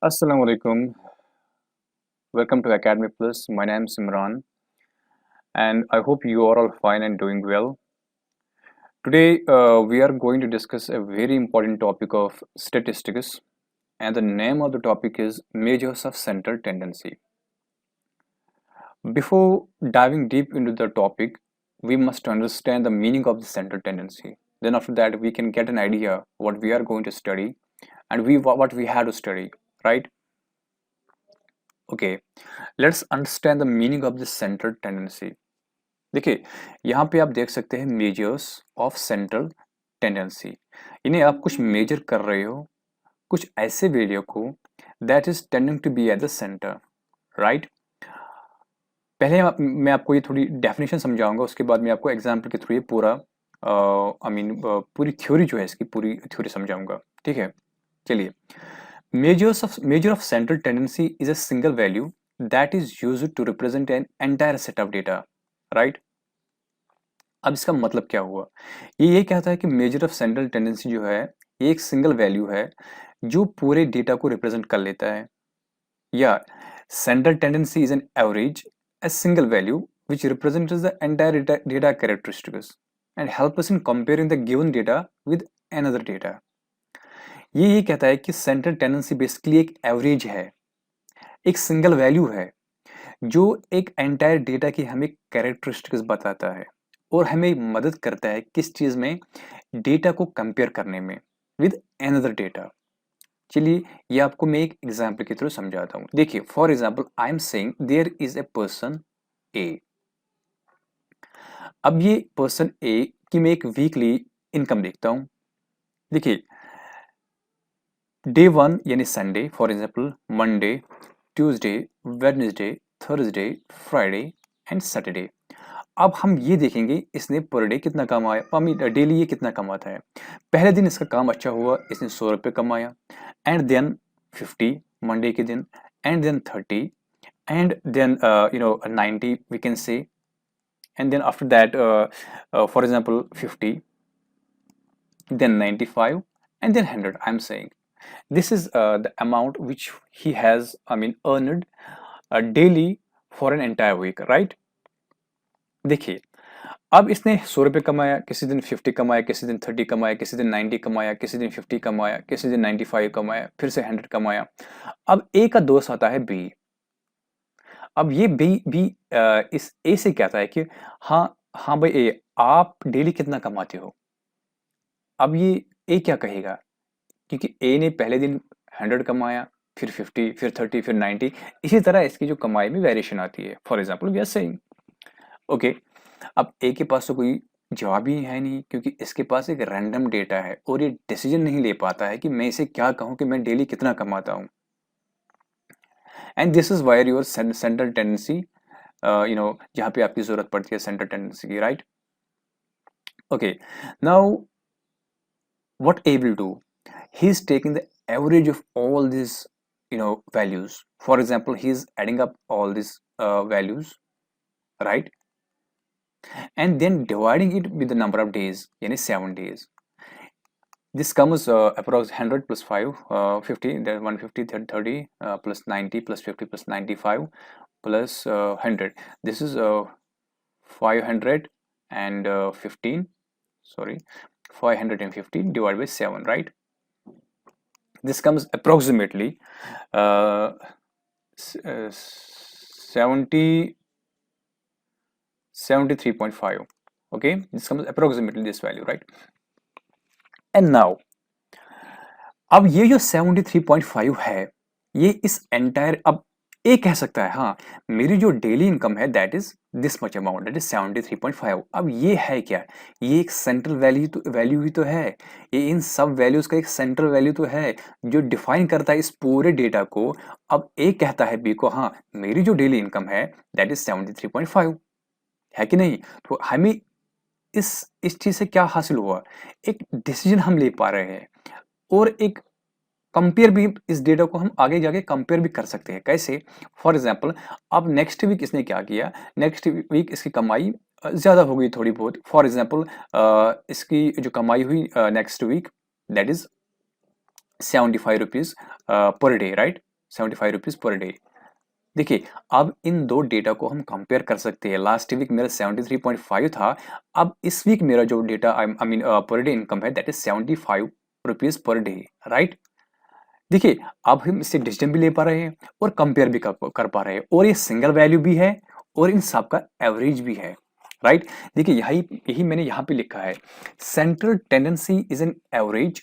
Assalamu alaikum. Welcome to Academy Plus. My name is Imran, and I hope you are all fine and doing well. Today, we are going to discuss a very important topic of statistics, and the name of the topic is Measures of Central Tendency. Before diving deep into the topic, we must understand the meaning of the central tendency. Then, after that, we can get an idea what we are going to study and what we have to study, right? Okay, let's understand the meaning of the central tendency. देखिए यहाँ पे आप देख सकते हैं measures of central tendency. इन्हें आप कुछ मेजर कर रहे हो कुछ ऐसे वैल्यू को that is tending to be at the centre, right. पहले मैं आपको ये थोड़ी डेफिनेशन समझाऊंगा, उसके बाद मैं आपको एग्जांपल के थ्रू ये पूरा पूरी थ्योरी जो है इसकी पूरी थ्योरी समझाऊंगा, ठीक है। चलिए, measure of central tendency is a single value that is used to represent an entire set of data, right। अब इसका मतलब क्या हुआ, ये कहता है कि मेजर ऑफ सेंट्रल टेंडेंसी जो है ये एक सिंगल वैल्यू है जो पूरे डेटा को रिप्रेजेंट कर लेता है, या central tendency is an average a single value which represents the entire data characteristics and help us in comparing the given data with another data। ये कहता है कि सेंट्रल टेंडेंसी बेसिकली एक एवरेज है, एक सिंगल वैल्यू है जो एक एंटायर डेटा की हमें कैरेक्टरिस्टिक्स बताता है और हमें मदद करता है किस चीज में, डेटा को कंपेयर करने में विद अनदर डेटा। चलिए ये आपको मैं एक एग्जांपल के थ्रू समझाता हूँ। देखिए for example I am saying there is a person A. अब ये पर्सन ए की मैं एक वीकली इनकम देखता हूँ। देखिए डे 1 यानी Sunday, for example Monday, Tuesday, Wednesday, Thursday, Friday and Saturday. अब हम ये देखेंगे इसने पर डे कितना कमाया, डेली ये कितना कमाता है। पहले दिन इसका काम अच्छा हुआ, इसने 100 रुपये कमाया, एंड देन 50 मंडे के दिन, and then 30, and then 90 we can say, and then after that for example 50, then 95, and then 100। I'm saying this is the amount which he has earned daily for an entire week, right। देखिए अब इसने 100 रुपये कमाया, किसी दिन 50 कमाया, किसी दिन 30 कमाया, किसी दिन 90 कमाया, किसी दिन 50 कमाया, किसी दिन 95 कमाया, फिर से 100 कमाया। अब ए का दोस्त आता है बी। अब ये बी इस ए से कहता है कि हाँ हाँ भाई ए, आप डेली कितना कमाते हो। अब ये ए क्या कहेगा, क्योंकि ए ने पहले दिन 100 कमाया, फिर 50, फिर 30, फिर 90, इसी तरह इसकी जो कमाई में वेरिएशन आती है। For example we are saying okay. अब ए के पास तो कोई जवाब ही है नहीं, क्योंकि इसके पास एक रैंडम डेटा है और ये डिसीजन नहीं ले पाता है कि मैं इसे क्या कहूं कि मैं डेली कितना कमाता हूं। And this is wire your central tendency, जहां पे आपकी जरूरत पड़ती है सेंट्रल टेंडेंसी की, right. Okay, now what A will do, he's taking the average of all these values. For example, he's adding up all these values, right, and then dividing it with the number of days, yani 7 days. This comes approx 100 plus 5, 50, then 150, then 30, plus 90 plus 50 plus 95 plus 100. This is 500 and 15, sorry, 515 divided by 7, right? This comes approximately 73.5. okay, this comes approximately this value, right। and now अब ये जो 73.5 है ये इस entire, अब ए कह सकता है हाँ मेरी जो डेली इनकम है that is this much amount, that is 73.5। अब ये है क्या, ये एक सेंट्रल वैल्यू ही तो है, ये इन सब वैल्यूज का एक सेंट्रल वैल्यू तो है जो डिफाइन करता है इस पूरे डेटा को। अब ए कहता है बी को हाँ मेरी जो डेली इनकम है दैट इज 73.5, है कि नहीं। तो हमें इस चीज से क्या हासिल हुआ, एक डिसीजन हम ले पा रहे हैं और एक कंपेयर भी, इस डेटा को हम आगे जाके कंपेयर भी कर सकते हैं। कैसे, फॉर एग्जांपल अब नेक्स्ट वीक इसने क्या किया, नेक्स्ट वीक इसकी कमाई ज़्यादा हो गई थोड़ी बहुत। फॉर एग्जांपल इसकी जो कमाई हुई next week that is 75 rupees per day, right. 75 rupees per day. देखिए, अब इन दो डेटा को हम कंपेयर कर सकते हैं। लास्ट वीक मेरा 73.5 था, अब इस वीक मेरा जो data I mean per day income है that is 75 rupees per day, right? देखिए, अब हम इससे डिसीजन भी ले पा रहे हैं और कंपेयर भी कर पा रहे हैं, और ये सिंगल वैल्यू भी है और इन सब का एवरेज भी है, राइट? देखिए, यही यही मैंने यहाँ पे लिखा है, central tendency is an average,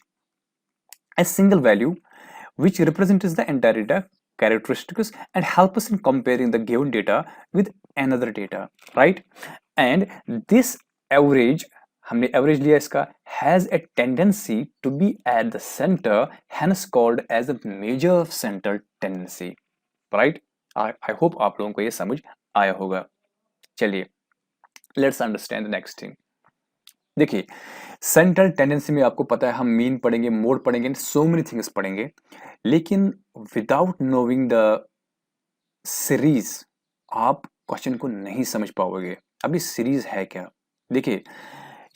a single value which represents the entire data characteristics and help us in comparing the given data with another data, right? And this average, हमने एवरेज लिया इसका, has a tendency to be at the center, hence called as a measure of central tendency, right? I hope आप लोगों को ये समझ आया होगा। चलिए, let's understand the next thing। देखिए, सेंट्रल टेंडेंसी में आपको पता है हम मीन पढ़ेंगे, मोड पढ़ेंगे, सो मेनी थिंग्स पढ़ेंगे, लेकिन विदाउट नोइंग द सीरीज आप क्वेश्चन को नहीं समझ पाओगे। अभी सीरीज है क्या? देखिए,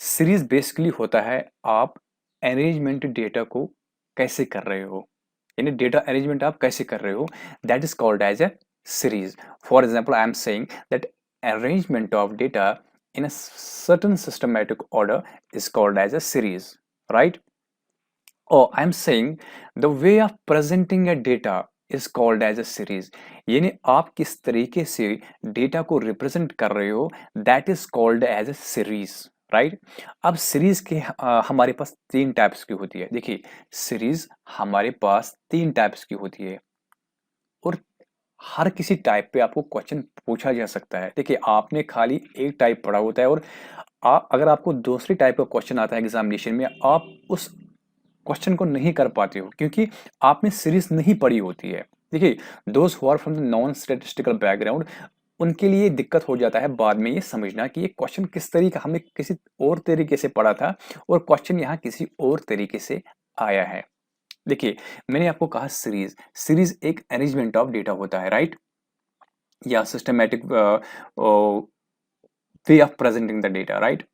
सीरीज बेसिकली होता है आप अरेंजमेंट डेटा को कैसे कर रहे हो, यानी डेटा अरेंजमेंट आप कैसे कर रहे हो, that is called as a series. For example, I am saying that arrangement of data in a certain systematic order is called as a series, right? Or I'm saying the way of presenting a data is called as a series, यानी आप किस तरीके से data को represent कर रहे हो that is called as a series, right? अब सीरीज के हमारे पास तीन टाइप्स की होती है। देखिए, सीरीज हमारे पास तीन टाइप्स की होती है और हर किसी टाइप पे आपको क्वेश्चन पूछा जा सकता है। देखिए, आपने खाली एक टाइप पढ़ा होता है और अगर आपको दूसरी टाइप का क्वेश्चन आता है एग्जामिनेशन में, आप उस क्वेश्चन को नहीं कर पाते हो क्योंकि आपने सीरीज नहीं पढ़ी होती है। देखिए, those who are from the non statistical background, उनके लिए दिक्कत हो जाता है बाद में ये समझना कि ये क्वेश्चन किस तरीके, हमने किसी और तरीके से पढ़ा था और क्वेश्चन यहाँ किसी और तरीके से आया है। देखिए, मैंने आपको कहा सीरीज, सीरीज एक अरेंजमेंट ऑफ डेटा होता है, राइट? या systematic way of presenting the data, right?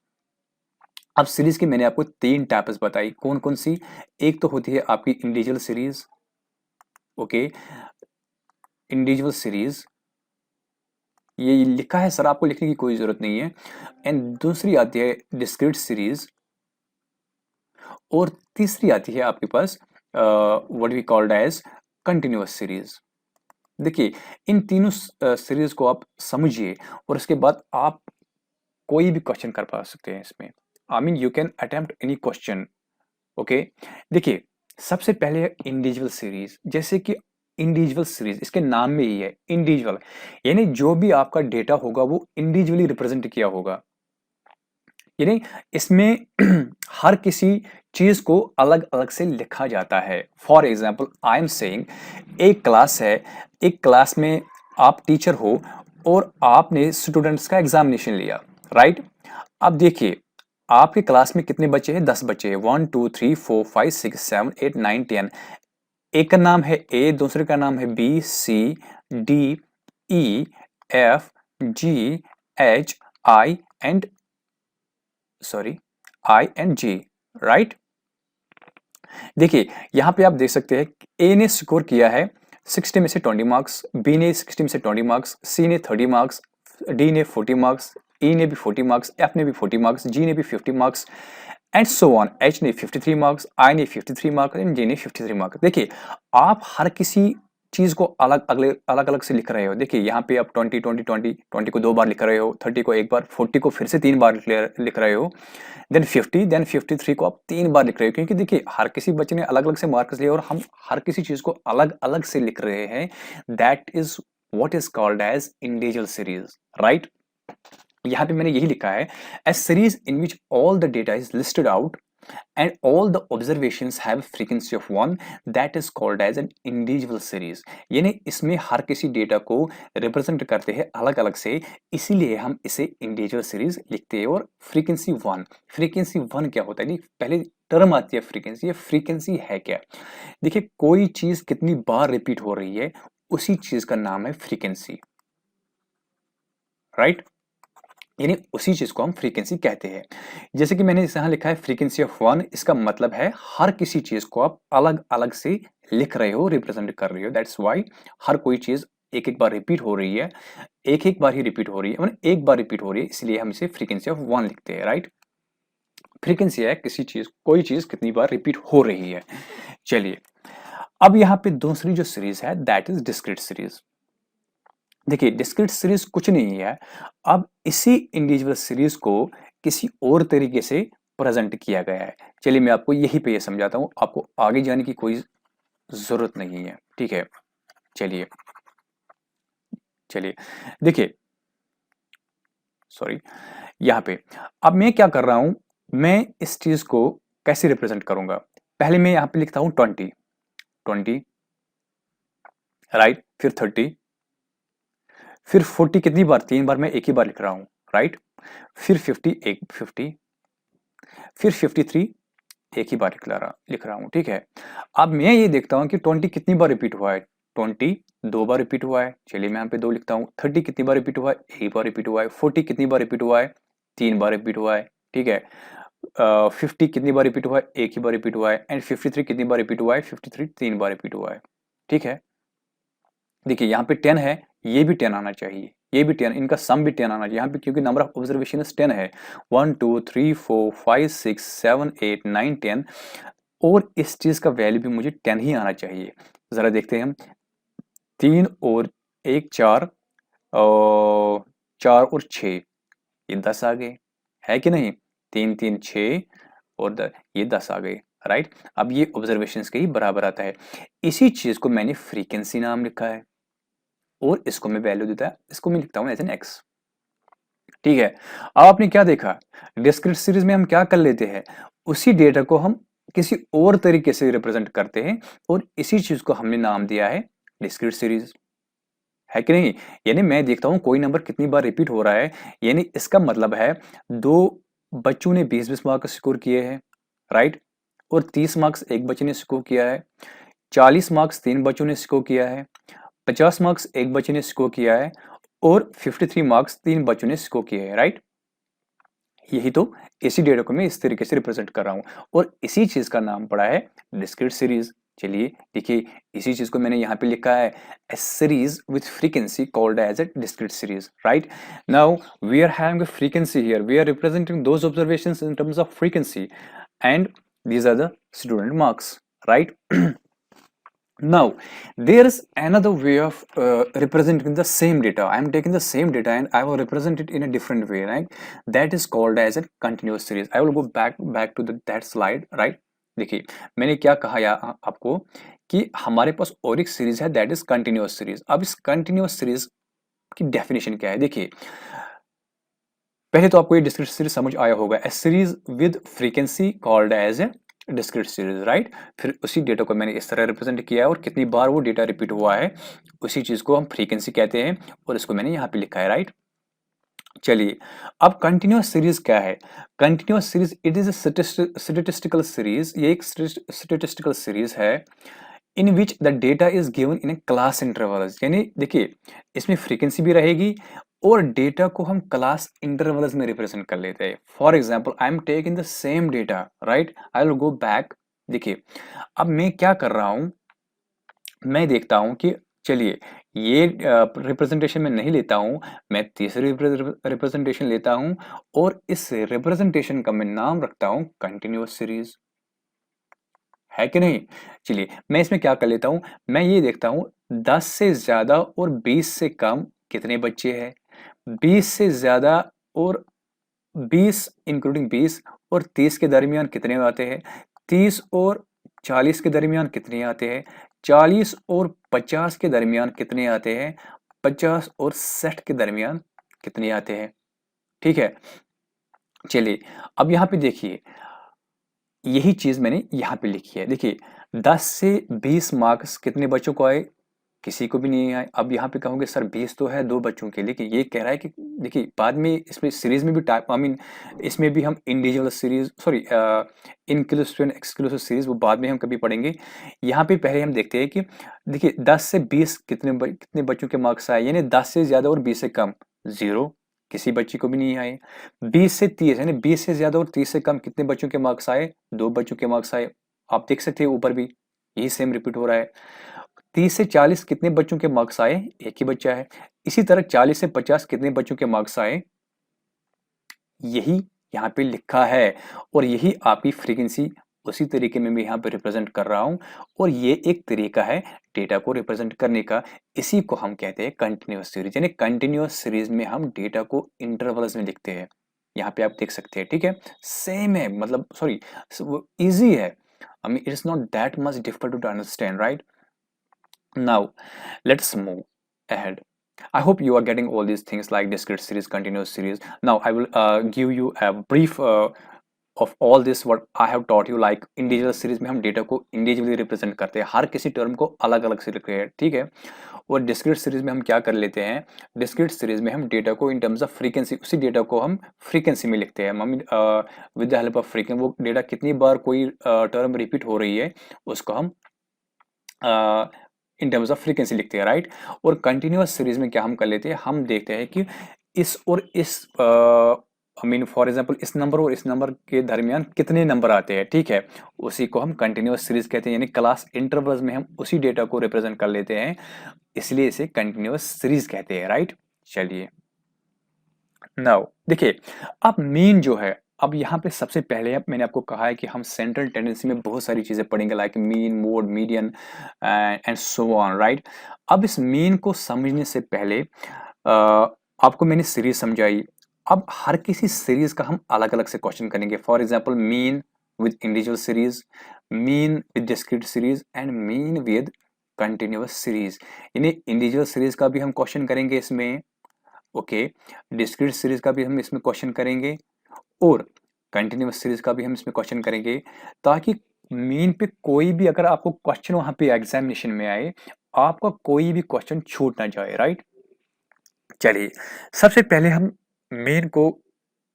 अब सीरीज की मैंने आपको तीन टाइप्स बताई, कौन कौन सी? एक तो होती है आपकी individual series, okay, individual series, ये लिखा है सर, आपको लिखने की कोई जरूरत नहीं है। एंड दूसरी आती है डिस्क्रीट सीरीज, और तीसरी आती है आपके पास what we called as continuous series. देखिए, इन तीनों सीरीज को आप समझिए और उसके बाद आप कोई भी क्वेश्चन कर पा सकते हैं इसमें। I mean you can attempt any question, okay? देखिए, सबसे पहले है इंडिविजुअल सीरीज। जैसे कि इंडिविजुअल सीरीज, इसके नाम में ही है इंडिविजुअल, यानी जो भी आपका डेटा होगा वो इंडिविजुअली रिप्रेजेंट किया होगा, यानी इसमें हर किसी चीज को अलग अलग से लिखा जाता है। For example, I am saying एक क्लास है, एक क्लास में आप टीचर हो और आपने स्टूडेंट्स का एग्जामिनेशन लिया, राइट? अब देखिए, आपके क्लास में कितने बच्चे हैं? 10 बच्चे हैं। 1 2 3 4 5 6 7 8 9 10। एक का नाम है ए, दूसरे का नाम है B, C, D, E, F, G, H, I and G, right? देखिए, यहां पे आप देख सकते हैं ए ने स्कोर किया है 60 में से 20 मार्क्स, बी ने 60 में से 20 मार्क्स, सी ने 30 मार्क्स, डी ने 40 मार्क्स, ई ने भी 40 मार्क्स, एफ ने भी 40 मार्क्स, जी ने भी 50 marks and so on. H ने 53 मार्क्स, आई ने 53 मार्क्स एंड जे ने 53 मार्क्स। देखिए, आप हर किसी चीज को अलग अलग से लिख रहे हो। देखिए, यहाँ पे आप 20 20 20 20 को 2 बार लिख रहे हो, 30 को एक बार, 40 को फिर से 3 बार लिख रहे हो, देन 50, देन 53 को आप 3 बार लिख रहे हो, क्योंकि देखिए हर किसी बच्चे ने अलग अलग से मार्क्स लिए और हम हर किसी चीज को अलग अलग से लिख रहे हैं। That is what is called as individual series, right? यहाँ पे मैंने यही लिखा है, a series in which all the data is listed out and all the observations have frequency of 1, that is called as an individual series। यानी इसमें हर किसी data को रिप्रेजेंट करते हैं अलग अलग से, इसीलिए हम इसे इंडिविजुअल सीरीज लिखते हैं। और फ्रीक्वेंसी 1, फ्रीक्वेंसी 1 क्या होता है? नहीं, पहले टर्म आती है फ्रीक्वेंसी। ये फ्रीक्वेंसी है क्या? देखिए, कोई चीज कितनी बार रिपीट हो रही है उसी चीज का नाम है फ्रीक्वेंसी, राइट? यानी उसी चीज को हम फ्रीक्वेंसी कहते हैं। जैसे कि मैंने यहाँ लिखा है फ्रीक्वेंसी ऑफ 1, इसका मतलब है हर किसी चीज को आप अलग अलग से लिख रहे हो, रिप्रेजेंट कर रहे हो। दैट्स वाई हर कोई चीज एक एक बार रिपीट हो रही है, एक एक बार ही रिपीट हो रही है, मतलब एक बार रिपीट हो रही है, इसलिए हम इसे फ्रीक्वेंसी ऑफ वन लिखते हैं, राइट। फ्रीक्वेंसी है किसी चीज, कोई चीज कितनी बार रिपीट हो रही है। चलिए, अब यहाँ पे दूसरी जो सीरीज है दैट इज डिस्क्रीट सीरीज। देखिए डिस्क्रीट सीरीज कुछ नहीं है, अब इसी इंडिविजुअल सीरीज को किसी और तरीके से प्रेजेंट किया गया है। चलिए मैं आपको यही पे ये समझाता हूं, आपको आगे जाने की कोई जरूरत नहीं है, ठीक है। चलिए चलिए देखिए, सॉरी, यहाँ पे अब मैं क्या कर रहा हूं, मैं इस चीज को कैसे रिप्रेजेंट करूंगा। पहले मैं यहाँ पे लिखता हूं 20, 20, राइट, फिर 30, फिर 40 कितनी बार, 3 बार, मैं एक ही बार लिख रहा हूं, राइट। फिर 50, एक 50, फिर 53, एक ही बार लिख रहा हूं, ठीक है। अब मैं ये देखता हूं कि 20 कितनी बार रिपीट हुआ है, 20 2 बार रिपीट हुआ है, चलिए मैं यहाँ पे 2 लिखता हूँ। 30 कितनी बार रिपीट हुआ है, एक बार रिपीट हुआ है। 40 कितनी बार रिपीट हुआ है, 3 बार रिपीट हुआ है, ठीक है। 50 कितनी बार रिपीट हुआ है, एक ही बार रिपीट हुआ है। एंड 53 कितनी बार रिपीट हुआ है, 53 3 बार रिपीट हुआ है, ठीक है। देखिए यहाँ पे 10 है, ये भी 10 आना चाहिए, ये भी 10, इनका सम भी 10 आना चाहिए यहाँ पे, क्योंकि नंबर ऑफ ऑब्जर्वेशन 10 है। 1 2 3 4 5 6 7 8 9 10, और इस चीज का वैल्यू भी मुझे 10 ही आना चाहिए। जरा देखते हैं हम, 3 और 1 4, और 4 और 6, ये 10 आ गए, है कि नहीं। 3 3 6 और ये 10 आ गए, राइट। अब ये ऑब्जर्वेशन के ही बराबर आता है। इसी चीज को मैंने फ्रीक्वेंसी नाम लिखा है, और इसको मैं वैल्यू देता है, इसको मैं लिखता हूं एज एन एक्स, ठीक है। अब आपने क्या देखा, डिस्क्रीट सीरीज में हम क्या कर लेते हैं, उसी डेटा को हम किसी और तरीके से रिप्रेजेंट करते हैं, और इसी चीज को हमने नाम दिया है डिस्क्रीट सीरीज, है कि नहीं। यानी मैं देखता हूं कोई नंबर कितनी बार रिपीट हो रहा है, यानी इसका मतलब है दो बच्चों ने 20-20 मार्क्स स्कोर किए हैं, राइट, और 30 मार्क्स एक बच्चे ने स्कोर किया है, 40 मार्क्स 3 बच्चों ने स्कोर किया है, 50 मार्क्स एक बच्चे ने स्कोर किया है, और 53 मार्क्स 3 बच्चों ने स्कोर किए हैं, राइट। यही तो, इसी डेटा को मैं इस तरीके से रिप्रेजेंट कर रहा हूं, और इसी चीज का नाम पड़ा है डिस्क्रीट सीरीज। चलिए देखिए, इसी चीज को मैंने यहाँ पे लिखा है, a series with frequency called as a discrete series, right? Now we are having a frequency here, we are representing those observations in terms of frequency, and these are the student marks, right? Now there is another way of representing the same data. I am taking the same data and I will represent it in a different way, right? That is called as a continuous series. I will go back to that slide, right? देखिए मैंने क्या कहा आपको कि हमारे पास और एक series है दैट इज कंटिन्यूअस सीरीज। अब इस कंटिन्यूअस सीरीज की डेफिनेशन क्या है, देखिए पहले तो आपको ये डिस्क्रीट सीरीज समझ आया होगा, a series with frequency called as a discrete series, right. फिर उसी डेटा को मैंने इस तरह रिप्रेजेंट किया है, और कितनी बार वो डेटा रिपीट हुआ है उसी चीज को हम फ्रीक्वेंसी कहते हैं, और इसको मैंने यहाँ पे लिखा है, राइट। चलिए, अब कंटिन्यूअस सीरीज क्या है, continuous series it is statistical series, ये एक स्टैटिस्टिकल सीरीज है in which the data is given in a class intervals. यानी देखिए इसमें फ्रीक्वेंसी भी रहेगी, और डेटा को हम क्लास इंटरवल्स में रिप्रेजेंट कर लेते हैं। For example I am taking the same data, right, I will go back. देखिए अब मैं क्या कर रहा हूं, मैं देखता हूं कि चलिए ये रिप्रेजेंटेशन में नहीं लेता हूं, मैं तीसरी रिप्रेजेंटेशन लेता हूं, और इस रिप्रेजेंटेशन का मैं नाम रखता हूं कंटिन्यूअस सीरीज, है कि नहीं। चलिए मैं इसमें क्या कर लेता हूं, मैं ये देखता हूं 10 से ज्यादा और 20 से कम कितने बच्चे हैं, 20 से ज्यादा और 20 इंक्लूडिंग 20 और 30 के दरमियान कितने आते हैं, 30 और 40 के दरमियान कितने आते हैं, 40 और 50 के दरमियान कितने आते हैं, 50 और 60 के दरमियान कितने आते हैं, ठीक है। चलिए अब यहाँ पे देखिए, यही चीज मैंने यहाँ पे लिखी है। देखिए 10 से 20 मार्क्स कितने बच्चों को आए, किसी को भी नहीं आए। अब यहाँ पे कहोगे सर 20 तो है 2 बच्चों के, लेकिन ये कह रहा है कि देखिए बाद में इसमें सीरीज में भी टाइप, आई मीन इसमें भी हम individual series, sorry inclusive and exclusive series, वो बाद में हम कभी पढ़ेंगे। यहाँ पे पहले हम देखते हैं कि देखिए 10 से 20 कितने बच्चों के मार्क्स आए, यानी 10 से ज्यादा और 20 से कम 0, किसी बच्चे को भी नहीं आए। 20 से 30 यानी 20 से ज्यादा और 30 से कम कितने बच्चों के मार्क्स आए, 2 बच्चों के मार्क्स आए। आप देख सकते हैं ऊपर भी यही सेम रिपीट हो रहा है। 30 से 40 कितने बच्चों के मार्क्स आए? एक ही बच्चा है। इसी तरह 40 से 50 कितने बच्चों के मार्क्स आए? यही यहाँ पे लिखा है, और यही आपकी फ्रीक्वेंसी उसी तरीके में मैं यहाँ पे रिप्रेजेंट कर रहा हूँ, और ये एक तरीका है डेटा को रिप्रेजेंट करने का। इसी को हम कहते हैं कंटिन्यूअस सीरीज, यानी कंटिन्यूअस सीरीज में हम डेटा को इंटरवल्स में लिखते हैं। यहाँ पे आप देख सकते हैं, ठीक है, सेम है, मतलब सॉरी, इजी है। I mean it is not that much difficult to understand, right? Now, let's move ahead. I hope you are getting all these things like discrete series, continuous series. Now, I will give you a brief of all this what I have taught you. Like individual series में हम data को individually represent करते हैं, हर किसी term को अलग अलग से लिखते हैं, ठीक है। और डिस्क्रीट सीरीज में हम क्या कर लेते हैं? डिस्क्रीट सीरीज में हम डेटा को इन टर्म्स ऑफ फ्रीक्वेंसी, उसी डेटा को हम फ्रीक्वेंसी में लिखते हैं। Mummy with the help of frequency, वो डेटा कितनी बार कोई टर्म रिपीट हो रही है उसको हम इन टर्म्स ऑफ फ्रीक्वेंसी लिखते हैं, राइट। और कंटिन्यूअस सीरीज में क्या हम कर लेते हैं? हम देखते हैं कि इस और इस आई मीन फॉर एग्जांपल इस नंबर और इस नंबर के दरमियान कितने नंबर आते हैं, ठीक है, उसी को हम कंटिन्यूअस सीरीज कहते हैं। यानी क्लास इंटरवल्स में हम उसी डेटा को रिप्रेजेंट कर लेते हैं, इसलिए इसे कंटिन्यूअस सीरीज कहते हैं, राइट। चलिए नाउ देखिए, अब मीन जो है, अब यहाँ पे सबसे पहले मैंने आपको कहा है कि हम सेंट्रल टेंडेंसी में बहुत सारी चीजें पढ़ेंगे, like mean, mode, median and so on, right. अब इस मीन को समझने से पहले आपको मैंने सीरीज समझाई। अब हर किसी सीरीज का हम अलग अलग से क्वेश्चन करेंगे। For example mean with individual series, mean with discrete series and mean with continuous series. यानी इंडिविजुअल सीरीज का भी हम क्वेश्चन करेंगे इसमें, ओके, डिस्क्रीट सीरीज का भी हम इसमें क्वेश्चन करेंगे, और कंटिन्यूअस सीरीज का भी हम इसमें क्वेश्चन करेंगे, ताकि मीन पे कोई भी अगर आपको क्वेश्चन वहां पे एग्जामिनेशन में आए, आपका कोई भी क्वेश्चन छूट ना जाए, राइट। चलिए सबसे पहले हम मीन को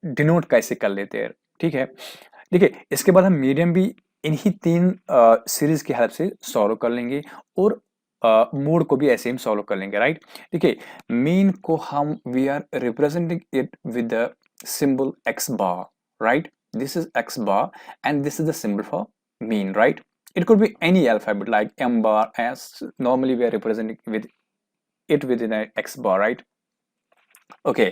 डिनोट कैसे कर लेते हैं, ठीक है। देखिए इसके बाद हम मीडियम भी इन्हीं तीन सीरीज की हेल्प से सॉल्व कर लेंगे, और मोड को भी ऐसे ही सॉल्व कर लेंगे, राइट। देखिए मीन को हम we are representing it with the symbol x bar, right? This is x bar and this is the symbol for mean, right? It could be any alphabet like m bar, s. Normally we are representing with it within a x bar, right? Okay,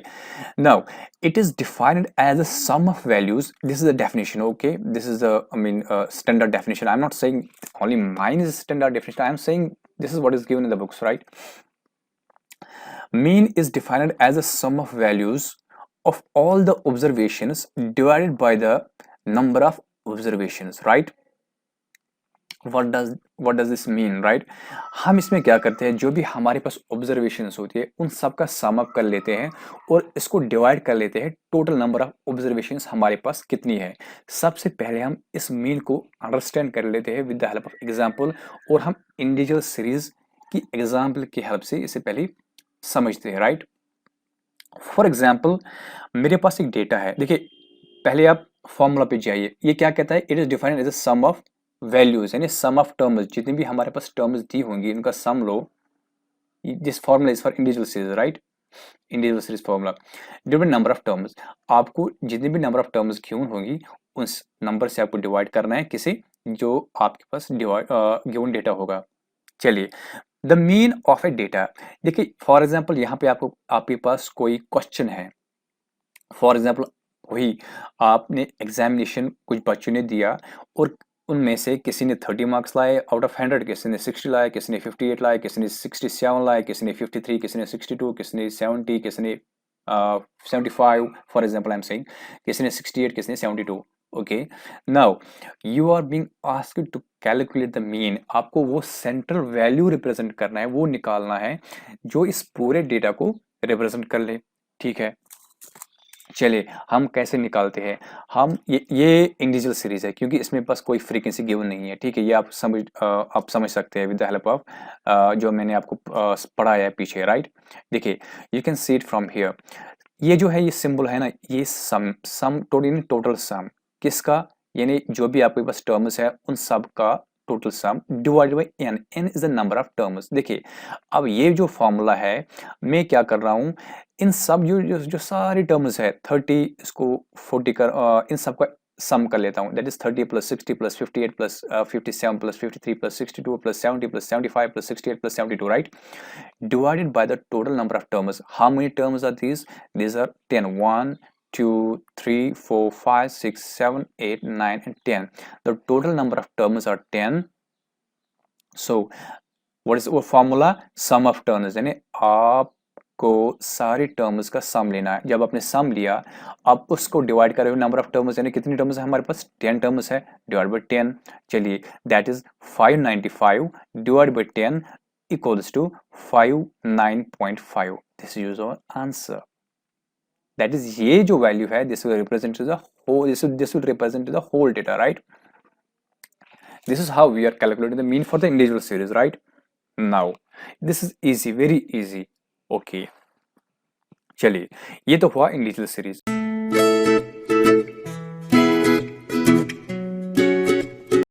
now it is defined as a sum of values. This is the definition, okay? This is the standard definition. I'm not saying only mine is standard definition. I'm saying this is what is given in the books, right? Mean is defined as a sum of values of all the observations divided by the number of observations, right? what does this mean, right? हम इसमें क्या करते हैं, जो भी हमारे पास observations होती है उन सब का सम अप कर लेते हैं और इसको डिवाइड कर लेते हैं, टोटल नंबर ऑफ ऑब्जर्वेशंस हमारे पास कितनी है। सबसे पहले हम इस मीन को अंडरस्टैंड कर लेते हैं with the help of example, और हम इंडिविजुअल सीरीज की एग्जांपल की हेल्प से इसे पहले समझते हैं, राइट। फॉर एग्जाम्पल मेरे पास एक डेटा है, देखिए पहले आप फॉर्मूला पे जाइए, ये क्या कहता है, it is defined as a sum of values, यानी सम ऑफ टर्म्स, जितनी भी हमारे पास टर्म्स दी होंगी उनका सम लो। This formula is for individual series, right, individual series formula different number of terms. आपको जितनी भी नंबर ऑफ टर्म्स गिवन होगी उस नंबर से आपको डिवाइड करना है किसी जो आपके पास गिवन डेटा होगा। चलिए the mean of A data, देखिए फॉर एग्जाम्पल यहाँ पे आपके पास कोई क्वेश्चन है, फॉर एग्जाम्पल वही आपने एग्जामिनेशन कुछ बच्चों ने दिया और उनमें से किसी ने 30 मार्क्स लाए आउट ऑफ 100, किसी ने 60 लाए, किसी ने 58 लाए, किसी ने 67 लाए, किसी ने 53, किसी ने 62, किसी ने 70, किसी ने 75, for example I am saying, किसी ने 68, किसी ने 72। Okay, now you are being asked to calculate the mean. आपको वो सेंट्रल वैल्यू रिप्रेजेंट करना है, वो निकालना है जो इस पूरे डेटा को रिप्रेजेंट कर ले, ठीक है। चलिए हम कैसे निकालते हैं, हम ये इंडिविजुअल सीरीज है क्योंकि इसमें पास कोई फ्रीक्वेंसी गिवन नहीं है, ठीक है, ये आप समझ सकते हैं विद द हेल्प ऑफ जो मैंने आपको पढ़ाया है पीछे, राइट। देखिए you can see it from here, ये जो है ये सिंबल है ना, ये सम टोटल सम किसका, यानी जो भी आपके पास टर्म्स है उन सब का total sum divided by N, N is the number of terms. देखिए अब ये जो फॉर्मूला है मैं क्या कर रहा हूँ, इन सब जो सारी टर्म्स है 30 इसको 40 कर इन सब का सम कर लेता हूँ, that is 30 plus 60 plus 58 plus 57 plus 53 plus 62 plus 70 plus 75 plus 68 plus 72, right? Divided by the total number of terms. How many terms are these? These are 10. 1, 2, 3, 4, 5, 6, 7, 8, 9 and 10. The total number of terms are 10. So what is our formula? Sum of terms. यानी आपको सारे terms का सम लेना है. जब आपने सम लिया, आप उसको डिवाइड करोगे नंबर ऑफ टर्म्स, यानी कितनी टर्म्स है हमारे पास? 10 टर्म्स है, डिवाइड बाई 10. चलिए, that is 595 divide by 10 equals to 59.5. This is your answer. That is, ये जो वैल्यू है, this will represent the whole, this will represent the whole data, right? This is how we are calculating the mean for the individual series, right? Now this is easy, very easy. Okay, चलिए, ये तो हुआ individual series.